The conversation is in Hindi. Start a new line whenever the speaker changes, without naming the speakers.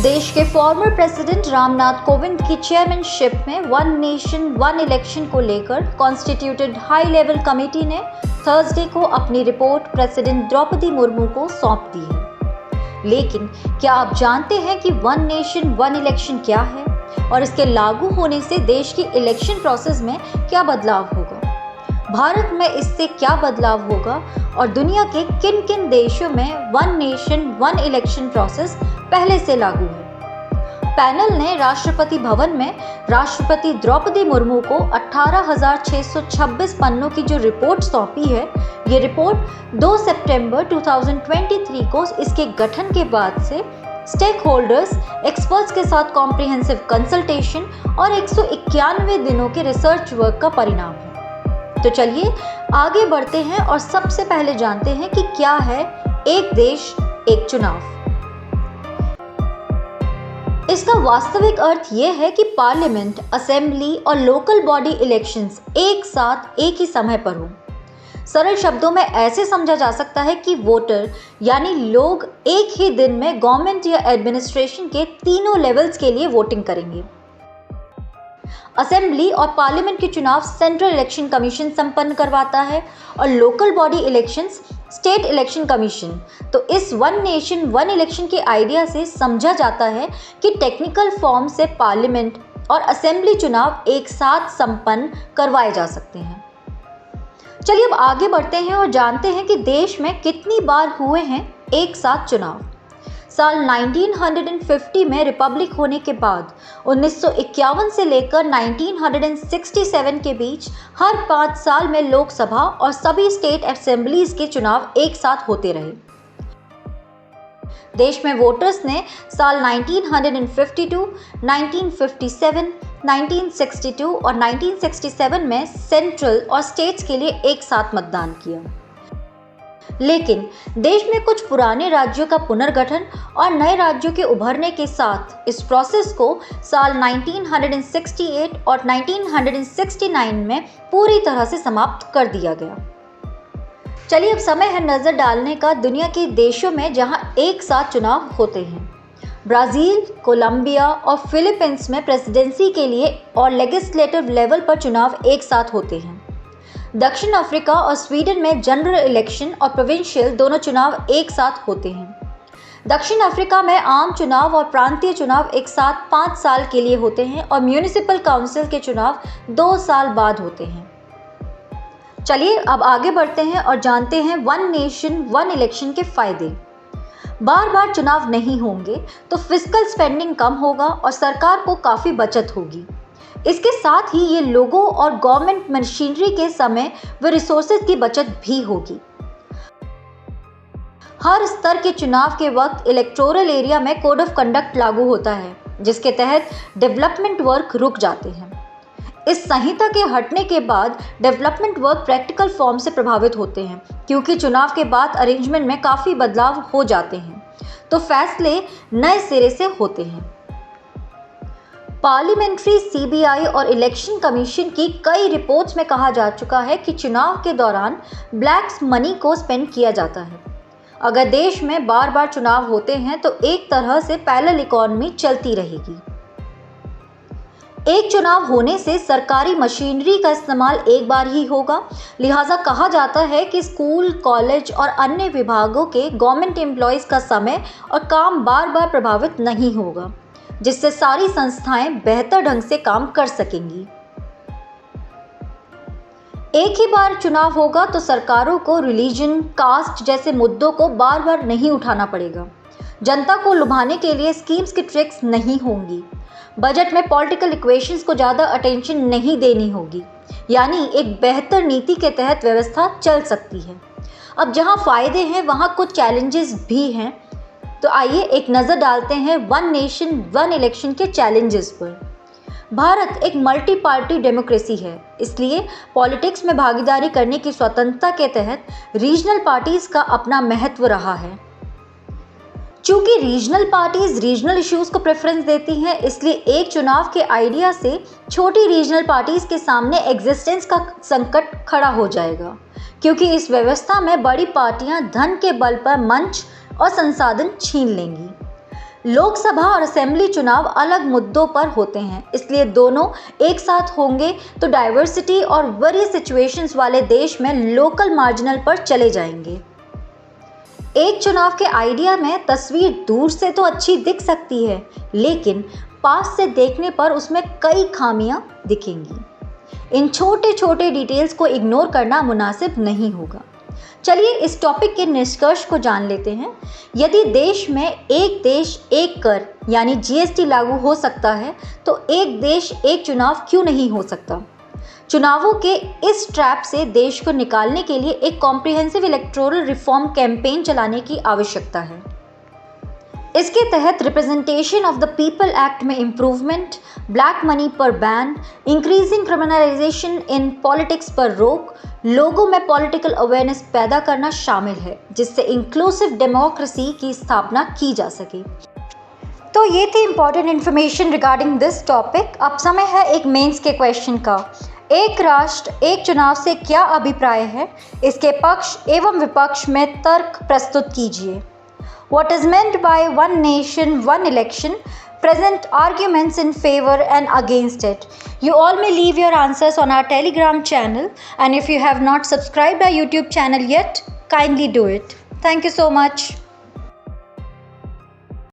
देश के फॉर्मर प्रेसिडेंट रामनाथ कोविंद की चेयरमैनशिप में वन नेशन वन इलेक्शन को लेकर कॉन्स्टिट्यूटेड हाई लेवल कमेटी ने थर्सडे को अपनी रिपोर्ट प्रेसिडेंट द्रौपदी मुर्मू को सौंप दी है। लेकिन क्या आप जानते हैं कि वन नेशन वन इलेक्शन क्या है और इसके लागू होने से देश की इलेक्शन प्रोसेस में क्या बदलाव होगा? भारत में इससे क्या बदलाव होगा और दुनिया के किन किन देशों में one nation one election process पहले से लागू है? पैनल ने राष्ट्रपति भवन में राष्ट्रपति द्रौपदी मुर्मू को 18,626 पन्नों की जो रिपोर्ट सौंपी है, ये रिपोर्ट 2 सितंबर 2023 को इसके गठन के बाद से स्टेक होल्डर्स, एक्सपर्ट्स के साथ कॉम्प्रिहेंसिव कंसल्टेशन और 191 दिनों के रिसर्च वर्क का परिणाम है। तो चलिए आगे बढ़ते हैं और सबसे पहले जानते हैं कि क्या है एक देश एक चुनाव। इसका वास्तविक अर्थ यह है कि पार्लियामेंट, असेंबली और लोकल बॉडी इलेक्शंस एक साथ एक ही समय पर हों। सरल शब्दों में ऐसे समझा जा सकता है कि वोटर यानी लोग एक ही दिन में गवर्नमेंट या एडमिनिस्ट्रेशन के तीनों लेवल्स के लिए वोटिंग करेंगे। असेंबली और पार्लियामेंट के चुनाव सेंट्रल इलेक्शन कमीशन संपन्न करवाता है और local body elections state election commission. तो इस वन नेशन वन इलेक्शन के आइडिया से समझा जाता है कि टेक्निकल फॉर्म से पार्लियामेंट और असेंबली चुनाव एक साथ संपन्न करवाए जा सकते हैं। चलिए अब आगे बढ़ते हैं और जानते हैं कि देश में कितनी बार हुए हैं एक साथ चुनाव। साल 1950 में रिपब्लिक होने के बाद 1951 से लेकर 1967 के बीच हर 5 साल में लोकसभा और सभी स्टेट असेंबलीज के चुनाव एक साथ होते रहे। देश में वोटर्स ने साल 1952, 1957, 1962 और 1967 में सेंट्रल और स्टेट्स के लिए एक साथ मतदान किया। लेकिन देश में कुछ पुराने राज्यों का पुनर्गठन और नए राज्यों के उभरने के साथ इस प्रोसेस को साल 1968 और 1969 में पूरी तरह से समाप्त कर दिया गया। चलिए अब समय है नजर डालने का दुनिया के देशों में जहां एक साथ चुनाव होते हैं। ब्राजील, कोलंबिया और फिलीपींस में प्रेसिडेंसी के लिए और लेजिस्लेटिव लेवल पर चुनाव एक साथ होते हैं। दक्षिण अफ्रीका और स्वीडन में जनरल इलेक्शन और प्रोविंशियल दोनों चुनाव एक साथ होते हैं। दक्षिण अफ्रीका में आम चुनाव और प्रांतीय चुनाव एक साथ 5 साल के लिए होते हैं और म्यूनिसिपल काउंसिल के चुनाव 2 साल बाद होते हैं। चलिए अब आगे बढ़ते हैं और जानते हैं वन नेशन वन इलेक्शन के फायदे। बार बार चुनाव नहीं होंगे तो फिस्कल स्पेंडिंग कम होगा और सरकार को काफ़ी बचत होगी। इसके साथ ही ये लोगों और गवर्नमेंट मशीनरी के समय व रिसोर्सेज की बचत भी होगी। हर स्तर के चुनाव के वक्त इलेक्टोरल एरिया में कोड ऑफ कंडक्ट लागू होता है, जिसके तहत डेवलपमेंट वर्क रुक जाते हैं। इस संहिता के हटने के बाद डेवलपमेंट वर्क प्रैक्टिकल फॉर्म से प्रभावित होते हैं, क्योंकि चुनाव के बाद अरेंजमेंट में काफ़ी बदलाव हो जाते हैं, तो फैसले नए सिरे से होते हैं। पार्लियामेंट्री, सीबीआई और इलेक्शन कमीशन की कई रिपोर्ट्स में कहा जा चुका है कि चुनाव के दौरान ब्लैक मनी को स्पेंड किया जाता है। अगर देश में बार बार चुनाव होते हैं तो एक तरह से पैरेलल इकोनॉमी चलती रहेगी। एक चुनाव होने से सरकारी मशीनरी का इस्तेमाल एक बार ही होगा, लिहाजा कहा जाता है कि स्कूल, कॉलेज और अन्य विभागों के गवर्नमेंट एम्प्लॉयज़ का समय और काम बार बार प्रभावित नहीं होगा, जिससे सारी संस्थाएं बेहतर ढंग से काम कर सकेंगी। एक ही बार चुनाव होगा तो सरकारों को रिलीजन, कास्ट जैसे मुद्दों को बार बार नहीं उठाना पड़ेगा। जनता को लुभाने के लिए स्कीम्स की ट्रिक्स नहीं होंगी। बजट में पॉलिटिकल इक्वेशंस को ज़्यादा अटेंशन नहीं देनी होगी, यानी एक बेहतर नीति के तहत व्यवस्था चल सकती है। अब जहां फ़ायदे हैं वहां कुछ चैलेंजेस भी हैं, तो आइए एक नज़र डालते हैं वन नेशन वन इलेक्शन के चैलेंजेस पर। भारत एक मल्टी पार्टी डेमोक्रेसी है, इसलिए पॉलिटिक्स में भागीदारी करने की स्वतंत्रता के तहत रीजनल पार्टीज का अपना महत्व रहा है। चूंकि रीजनल पार्टीज रीजनल इश्यूज को प्रेफरेंस देती हैं, इसलिए एक चुनाव के आइडिया से छोटी रीजनल पार्टीज के सामने एग्जिस्टेंस का संकट खड़ा हो जाएगा, क्योंकि इस व्यवस्था में बड़ी पार्टियां धन के बल पर मंच और संसाधन छीन लेंगी। लोकसभा और असेंबली चुनाव अलग मुद्दों पर होते हैं, इसलिए दोनों एक साथ होंगे तो डाइवर्सिटी और वरी सिचुएशंस वाले देश में लोकल मार्जिनल पर चले जाएंगे। एक चुनाव के आइडिया में तस्वीर दूर से तो अच्छी दिख सकती है, लेकिन पास से देखने पर उसमें कई खामियां दिखेंगी। इन छोटे छोटे डिटेल्स को इग्नोर करना मुनासिब नहीं होगा। चलिए इस टॉपिक के निष्कर्ष को जान लेते हैं। यदि देश में एक देश एक कर यानी जीएसटी लागू हो सकता है, तो एक देश एक चुनाव क्यों नहीं हो सकता? चुनावों के इस ट्रैप से देश को निकालने के लिए एक कॉम्प्रिहेंसिव इलेक्टोरल रिफॉर्म कैंपेन चलाने की आवश्यकता है। इसके तहत representation of the people act में इम्प्रूवमेंट, ब्लैक मनी पर ban, increasing criminalisation in politics पर रोक, लोगों में पॉलिटिकल अवेयरनेस पैदा करना शामिल है, जिससे इंक्लूसिव डेमोक्रेसी की स्थापना की जा सके। तो ये थी important information regarding this topic. अब समय है एक मेंस के क्वेश्चन का। एक राष्ट्र एक चुनाव से क्या अभिप्राय है? इसके पक्ष एवं विपक्ष में तर्क प्रस्तुत कीजिए। What is meant by one nation, one election? Present arguments in favor and against it. You all may leave your answers on our Telegram channel, and if you have not subscribed our YouTube channel yet, kindly do it. Thank you so much.